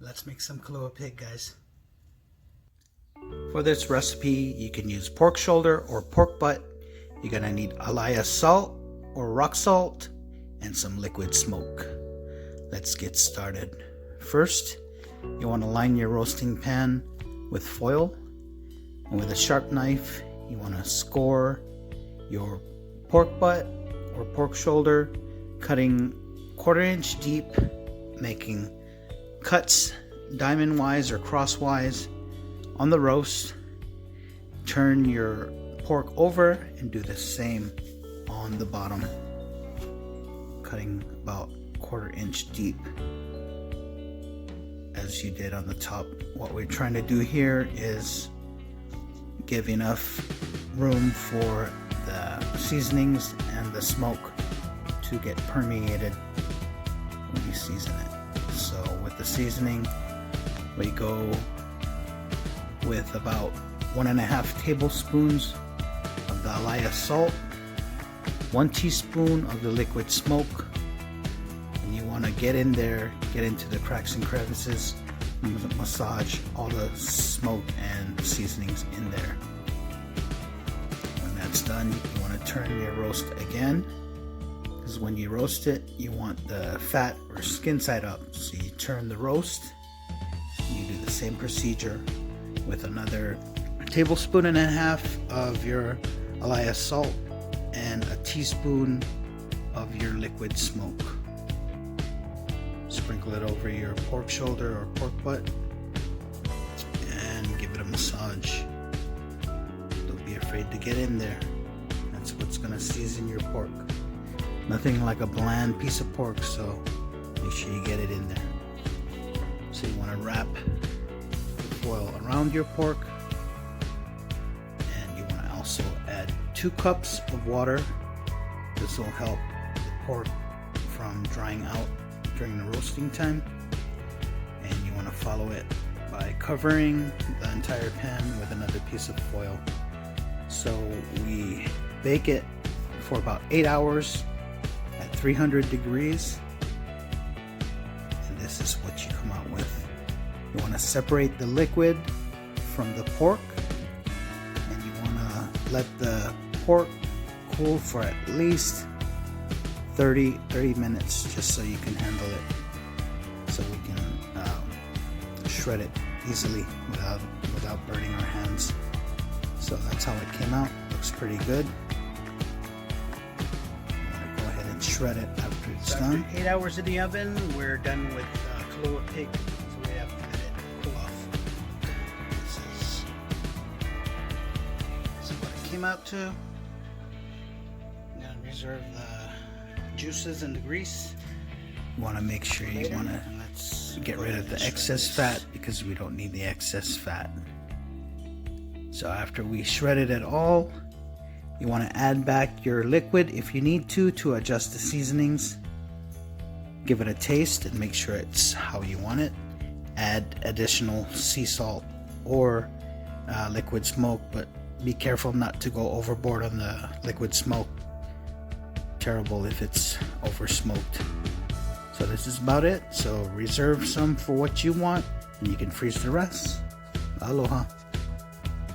Let's make some Kalua pig, guys. For this recipe, you can use pork shoulder or pork butt. You're gonna need Hawaiian salt or rock salt and some liquid smoke. Let's get started. First, you want to line your roasting pan with foil, and with a sharp knife, you want to score your pork butt or pork shoulder, cutting 1/4 inch deep, making cuts diamond wise or crosswise on the roast. Turn your pork over and do the same on the bottom, cutting about 1/4 inch deep as you did on the top. What we're trying to do here is give enough room for the seasonings and the smoke to get permeated when you season it. So with the seasoning, we go with about 1.5 tablespoons of the Hawaiian salt, 1 teaspoon of the liquid smoke, and you want to get in there, get into the cracks and crevices, and massage all the smoke and seasonings in there. When that's done, you want to turn your roast again, because when you roast it, you want the fat or skin side up. So you turn the roast, and you do the same procedure with another 1.5 tablespoons of your Hawaiian salt and a teaspoon of your liquid smoke. Sprinkle it over your pork shoulder or pork butt and give it a massage. Don't be afraid to get in there. That's what's going to season your pork. Nothing like a bland piece of pork, so make sure you get it in there. So you want to wrap the foil around your pork, and you want to also add 2 cups of water. This will help the pork from drying out during the roasting time. And you want to follow it by covering the entire pan with another piece of foil. So we bake it for about 8 hours at 300 degrees, and this is what you come out with. You want to separate the liquid from the pork, and you want to let the pork cool for at least 30 minutes, just so you can handle it, so we can shred it easily without burning our hands. So that's how it came out. Looks pretty good. I'm gonna go ahead and shred it after it's done. After 8 hours in the oven, we're done with Kalua pig. So we have to let it cool off. This is what it came out to. I'm gonna reserve the juices and the grease. You want to make sure you want to get rid of the excess fat, because we don't need the excess fat. So after we shredded it all, you want to add back your liquid if you need to adjust the seasonings. Give it a taste and make sure it's how you want it. Add additional sea salt or liquid smoke, but be careful not to go overboard on the liquid smoke. Terrible if it's over smoked. So this is about it. So reserve some for what you want, and you can freeze the rest. Aloha.